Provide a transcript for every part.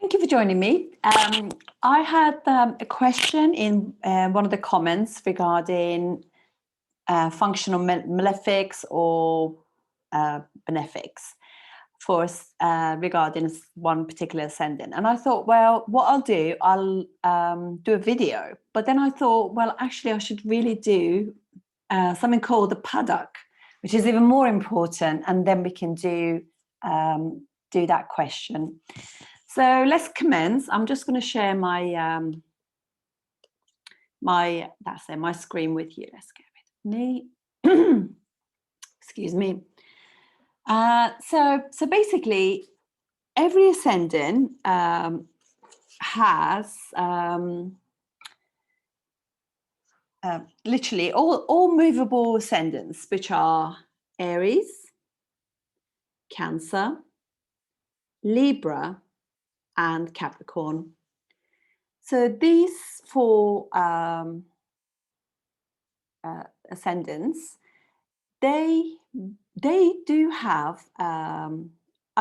Thank you for joining me. I had a question in one of the comments regarding functional malefics or benefics for regarding one particular ascendant. And I thought, well, what I'll do a video. But then I thought, well, actually, I should really do something called the padak, which is even more important. And then we can do that question. So let's commence. I'm just going to share my my screen with you. Let's get rid of me. Excuse me. So basically, every ascendant has literally all movable ascendants, which are Aries, Cancer, Libra, and Capricorn. So these four ascendants, they do have I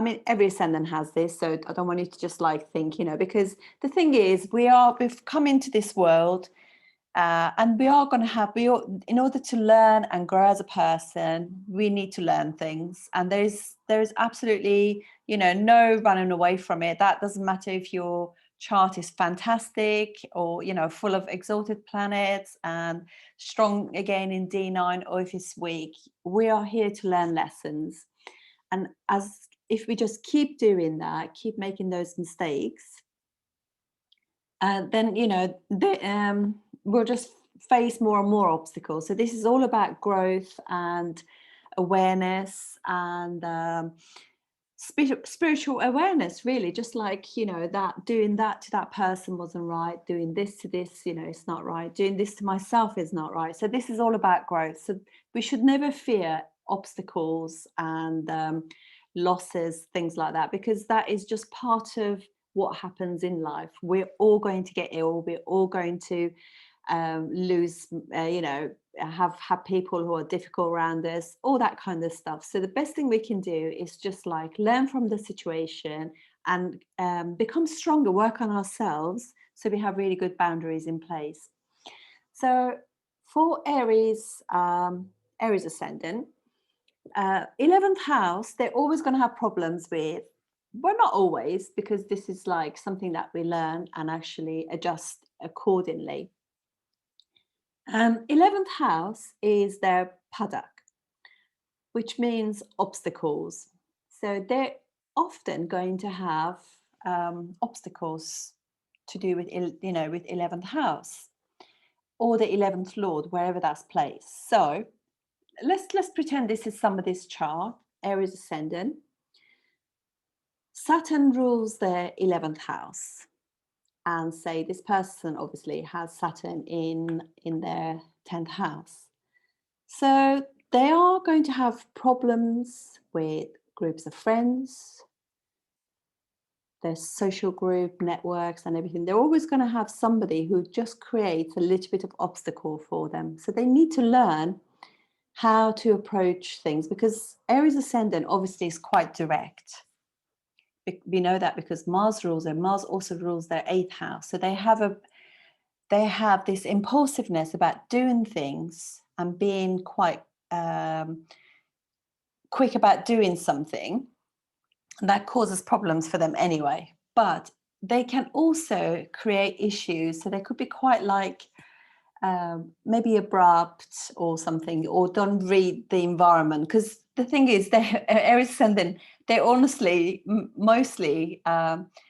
mean, every ascendant has this, so I don't want you to just like think, because the thing is, we've come into this world and we are going to have, in order to learn and grow as a person, we need to learn things. And there's absolutely, no running away from it. That doesn't matter if your chart is fantastic or, full of exalted planets and strong again in D9, or if it's weak. We are here to learn lessons. And if we just keep doing that, keep making those mistakes, then, we'll just face more and more obstacles. So this is all about growth and awareness and spiritual awareness, really. Just like, that doing that to that person wasn't right, doing this to this, it's not right, doing this to myself is not right. So this is all about growth. So we should never fear obstacles and losses, things like that, because that is just part of what happens in life. We're all going to get ill. We're all going to lose, have people who are difficult around us, all that kind of stuff. So the best thing we can do is just like learn from the situation and become stronger, work on ourselves, so we have really good boundaries in place. So for Aries ascendant, 11th house, they're always going to have problems with, well, not always, because this is like something that we learn and actually adjust accordingly. 11th house is their padak, which means obstacles. So they're often going to have obstacles to do with, with 11th house or the 11th lord, wherever that's placed. So let's pretend this is somebody's chart, Aries ascendant. Saturn rules their 11th house, and say this person obviously has Saturn in their 10th house. So they are going to have problems with groups of friends, their social group, networks and everything. They're always going to have somebody who just creates a little bit of obstacle for them. So they need to learn how to approach things, because Aries ascendant obviously is quite direct. We know that because Mars rules, and Mars also rules their 8th house. So they have this impulsiveness about doing things and being quite quick about doing something. And that causes problems for them anyway. But they can also create issues. So they could be quite like maybe abrupt or something, or don't read the environment. Because the thing is, Aries ascendant, they honestly mostly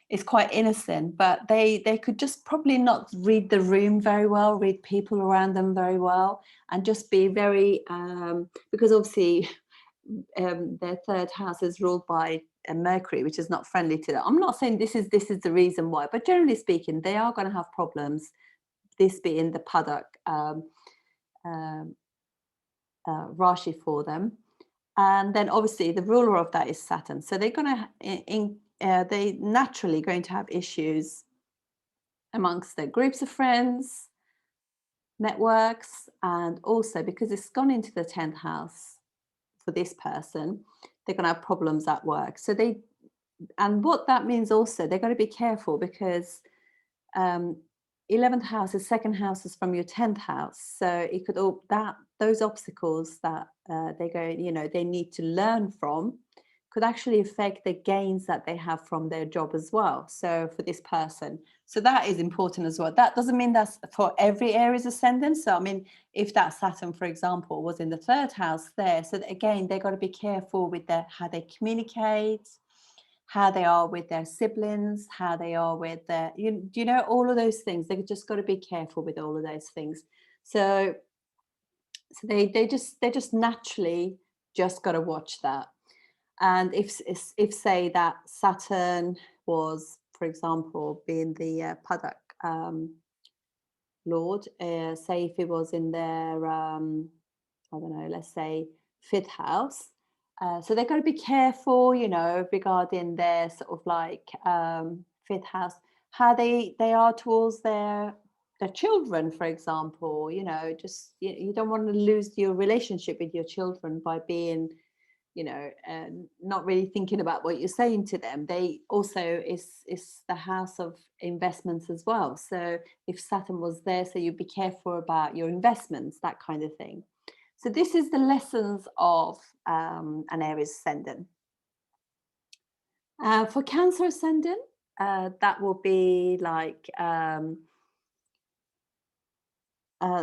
is quite innocent, but they could just probably not read the room very well, read people around them very well, and just be very because obviously their 3rd house is ruled by Mercury, which is not friendly to them. I'm not saying this is the reason why, but generally speaking, they are going to have problems, this being the padak Rashi for them. And then obviously the ruler of that is Saturn. So they're going to, they naturally going to have issues amongst their groups of friends, networks, and also because it's gone into the 10th house for this person, they're going to have problems at work. So and what that means also, they've got to be careful because 11th house is second house is from your 10th house, so it could all that those obstacles that they go, they need to learn from, could actually affect the gains that they have from their job as well. So for this person, so that is important as well. That doesn't mean that's for every Aries ascendant. So I mean, if that Saturn, for example, was in the third house there, so again, they got to be careful with how they communicate, how they are with their siblings, how they are with their, all of those things. They just got to be careful with all of those things. So they just naturally just got to watch that. And if say that Saturn was, for example, being the padak lord, say if it was in their I don't know, let's say fifth house. So they've got to be careful, regarding their sort of like fifth house, how they are towards their children, for example. Just you don't want to lose your relationship with your children by being, not really thinking about what you're saying to them. They also is the house of investments as well. So if Saturn was there, so you'd be careful about your investments, that kind of thing. So this is the lessons of an Aries ascendant. For Cancer ascendant, that will be like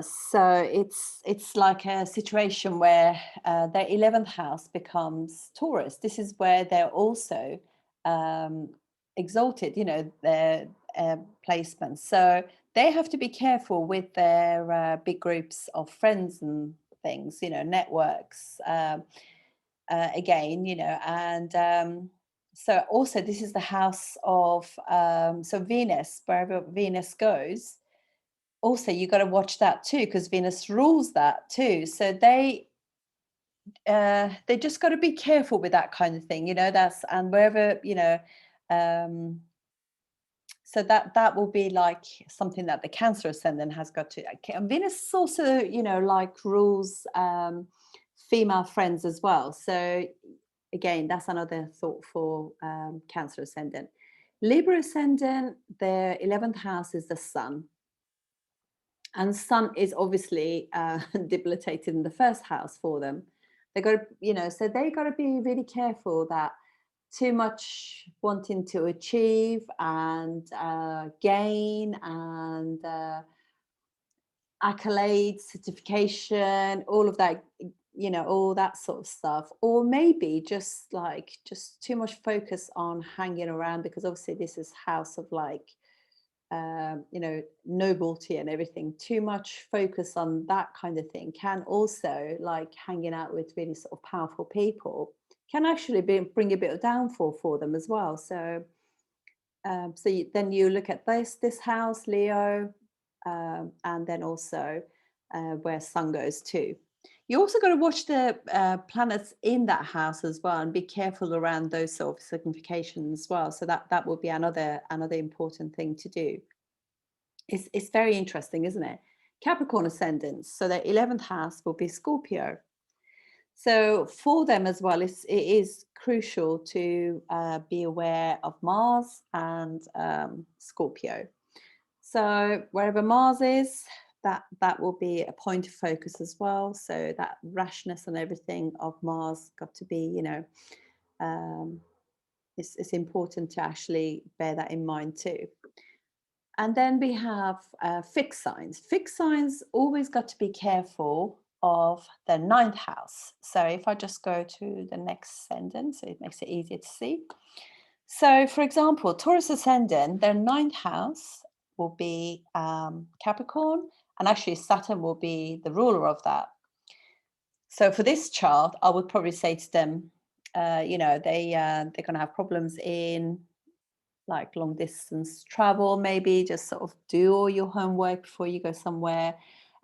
so it's like a situation where their 11th house becomes Taurus. This is where they're also exalted, their placements. So they have to be careful with their big groups of friends and things, networks. Again, and so also this is the house of so Venus, wherever Venus goes. Also, you got to watch that too, because Venus rules that too. So they just got to be careful with that kind of thing, that's, and wherever, so that will be like something that the Cancer ascendant has got to. And Venus also, like rules female friends as well. So again, that's another thought for Cancer ascendant. Libra ascendant, their 11th house is the Sun. And Sun is obviously debilitated in the first house for them. They got to, so they got to be really careful that too much wanting to achieve and gain and accolades, certification, all of that, all that sort of stuff. Or maybe just too much focus on hanging around, because obviously this is house of like, nobility and everything. Too much focus on that kind of thing can also, like hanging out with really sort of powerful people, can actually bring a bit of downfall for them as well. So then you look at this house, Leo, and then also where Sun goes too. You also got to watch the planets in that house as well, and be careful around those sort of significations as well. So that will be another important thing to do. It's very interesting, isn't it? Capricorn ascendants, so their 11th house will be Scorpio. So for them as well, it is crucial to be aware of Mars and Scorpio. So wherever Mars is, that will be a point of focus as well. So that rashness and everything of Mars got to be, it's important to actually bear that in mind too. And then we have fixed signs. Fixed signs always got to be careful of the 9th house. So if I just go to the next ascendant, so it makes it easier to see. So for example, Taurus ascendant, their 9th house will be Capricorn, and actually Saturn will be the ruler of that. So for this chart, I would probably say to them, they're going to have problems in like long distance travel, maybe just sort of do all your homework before you go somewhere.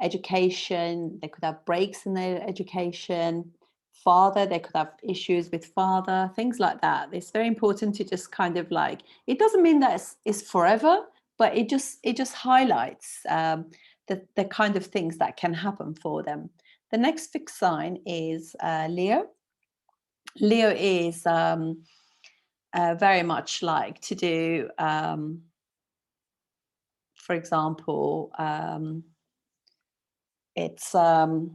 Education, they could have breaks in their education. Father, they could have issues with father, things like that. It's very important to just kind of like, it doesn't mean that it's forever, but it just highlights the kind of things that can happen for them. The next fixed sign is Leo. Leo is very much like to do, for example, it's so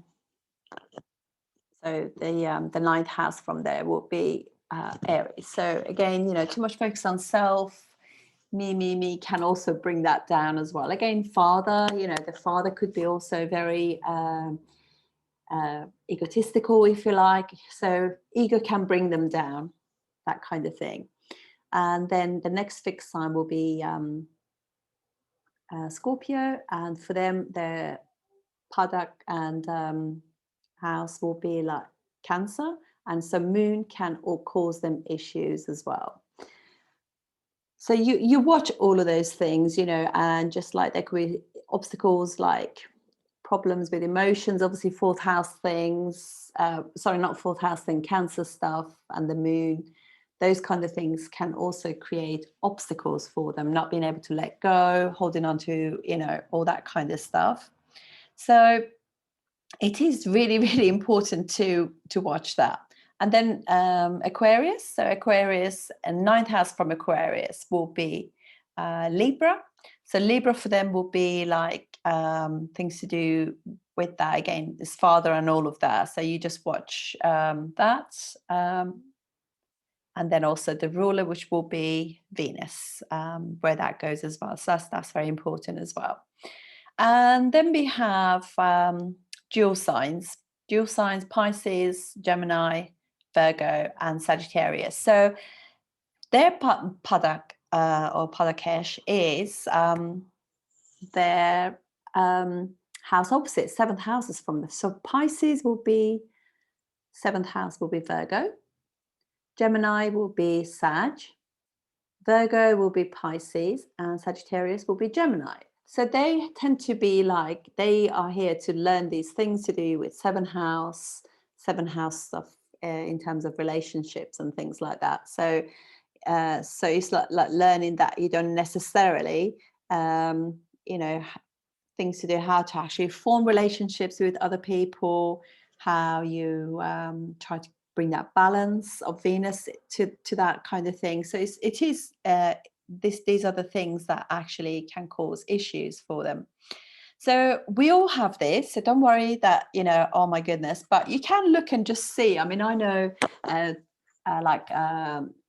the ninth house from there will be Aries. So again, too much focus on self, me can also bring that down as well. Again, father, the father could be also very egotistical, if you like. So ego can bring them down, that kind of thing. And then the next fixed sign will be Scorpio, and for them, their padak and house will be like Cancer, and so moon can all cause them issues as well. So you watch all of those things, and just like there could be obstacles like problems with emotions, obviously fourth house things, sorry, not fourth house thing, Cancer stuff and the moon, those kind of things can also create obstacles for them, not being able to let go, holding on to, all that kind of stuff. So it is really, really important to watch that. And then Aquarius. So Aquarius, and ninth house from Aquarius will be Libra. So Libra for them will be like things to do with that. Again, his father and all of that. So you just watch that. And then also the ruler, which will be Venus, where that goes as well. So that's very important as well. And then we have dual signs, Pisces, Gemini, Virgo, and Sagittarius. So their padak or padakesh is their house opposite, seventh houses from them. So Pisces will be, seventh house will be Virgo, Gemini will be Sag, Virgo will be Pisces, and Sagittarius will be Gemini. So they tend to be like, they are here to learn these things to do with seventh house stuff in terms of relationships and things like that. So so it's like learning that you don't necessarily, things to do, how to actually form relationships with other people, how you try to bring that balance of Venus to that kind of thing. So it is these are the things that actually can cause issues for them. So we all have this, so don't worry that oh my goodness, but you can look and just see. I mean, I know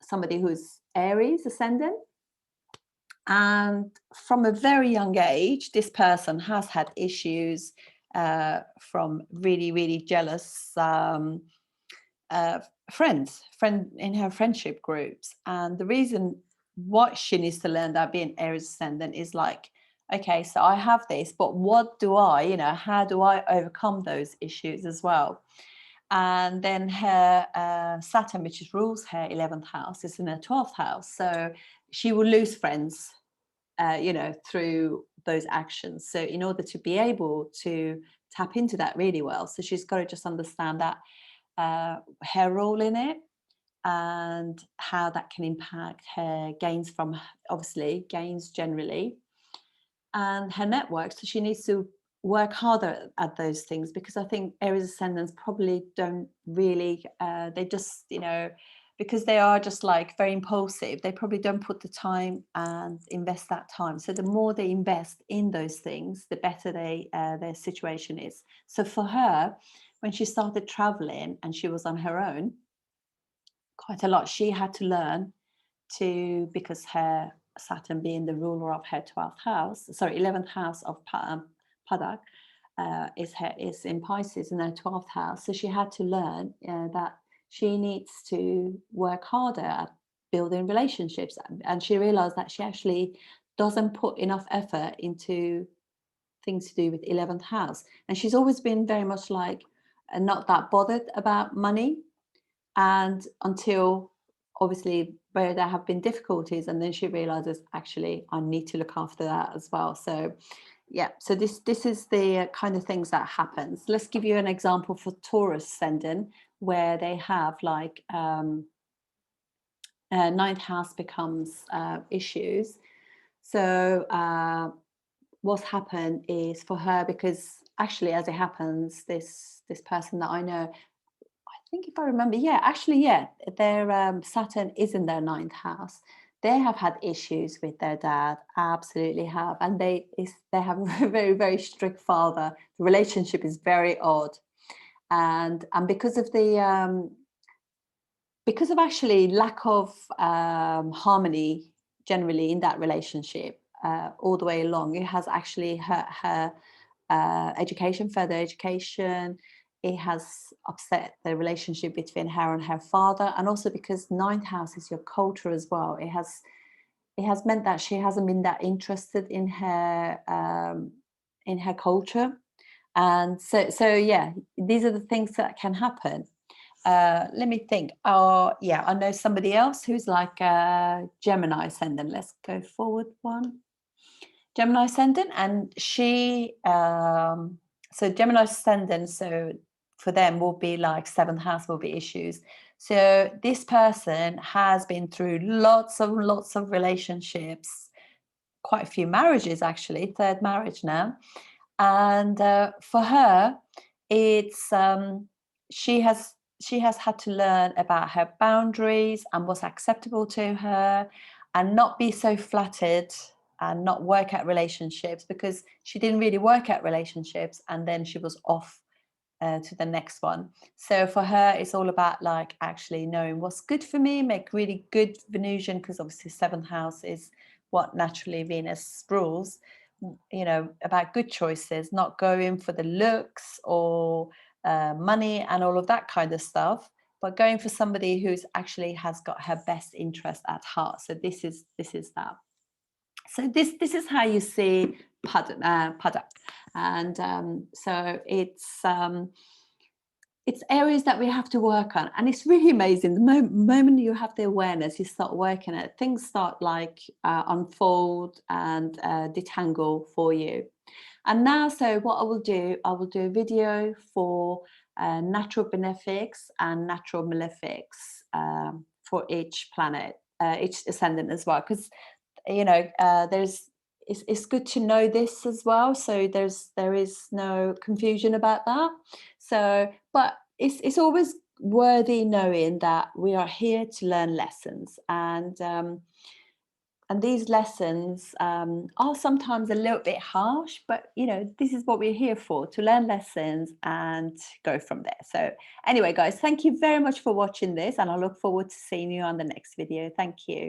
somebody who's Aries ascendant, and from a very young age this person has had issues from really, really jealous friend in her friendship groups. And the reason what she needs to learn, that being Aries ascendant, is like, okay, so I have this, but what do I, how do I overcome those issues as well? And then her Saturn, which rules her 11th house, is in her 12th house. So she will lose friends, through those actions. So in order to be able to tap into that really well, so she's got to just understand that her role in it and how that can impact her gains from, obviously, gains generally, and her network. So she needs to work harder at those things, because I think Aries ascendants probably don't really, they just, because they are just like very impulsive, they probably don't put the time and invest that time. So the more they invest in those things, the better their situation is. So for her, when she started traveling and she was on her own quite a lot, she had to learn to, because her Saturn being the ruler of her 11th house of Padak, is in Pisces in her 12th house. So she had to learn that she needs to work harder at building relationships. And she realized that she actually doesn't put enough effort into things to do with 11th house. And she's always been very much like not that bothered about money. And until obviously where there have been difficulties, and then she realizes, actually, I need to look after that as well. So yeah, so this is the kind of things that happens. Let's give you an example for Taurus ascendant, where they have like ninth house becomes issues. So what's happened is for her, because actually as it happens, this person that I know, I think if I remember, yeah, actually, yeah, their Saturn is in their ninth house. They have had issues with their dad, absolutely have, and they have a very, very strict father. The relationship is very odd, and because of actually lack of harmony generally in that relationship all the way along, it has actually hurt her education, further education. It has upset the relationship between her and her father, and also because ninth house is your culture as well. It has meant that she hasn't been that interested in her culture, and so yeah, these are the things that can happen. Let me think. Oh, yeah, I know somebody else who's like a Gemini ascendant. Let's go forward one. Gemini ascendant, and so Gemini ascendant, so for them will be like seventh house will be issues. So this person has been through lots of relationships, quite a few marriages actually, third marriage now. And for her, it's she has had to learn about her boundaries and what's acceptable to her, and not be so flattered and not work at relationships, because she didn't really work at relationships and then she was off to the next one. So for her, it's all about like actually knowing what's good for me, make really good Venusian, because obviously seventh house is what naturally Venus rules, about good choices, not going for the looks or money and all of that kind of stuff, but going for somebody who's actually has got her best interest at heart. So this is that. So this is how you see padak, and so it's areas that we have to work on, and it's really amazing. The moment you have the awareness, you start working at it, things start like unfold and detangle for you. And now, so what I will do a video for natural benefics and natural malefics for each planet, each ascendant as well, because it's good to know this as well, so there is no confusion about that. So but it's always worthy knowing that we are here to learn lessons, and these lessons are sometimes a little bit harsh, but this is what we're here for, to learn lessons and go from there. So anyway, guys, thank you very much for watching this, and I look forward to seeing you on the next video. Thank you.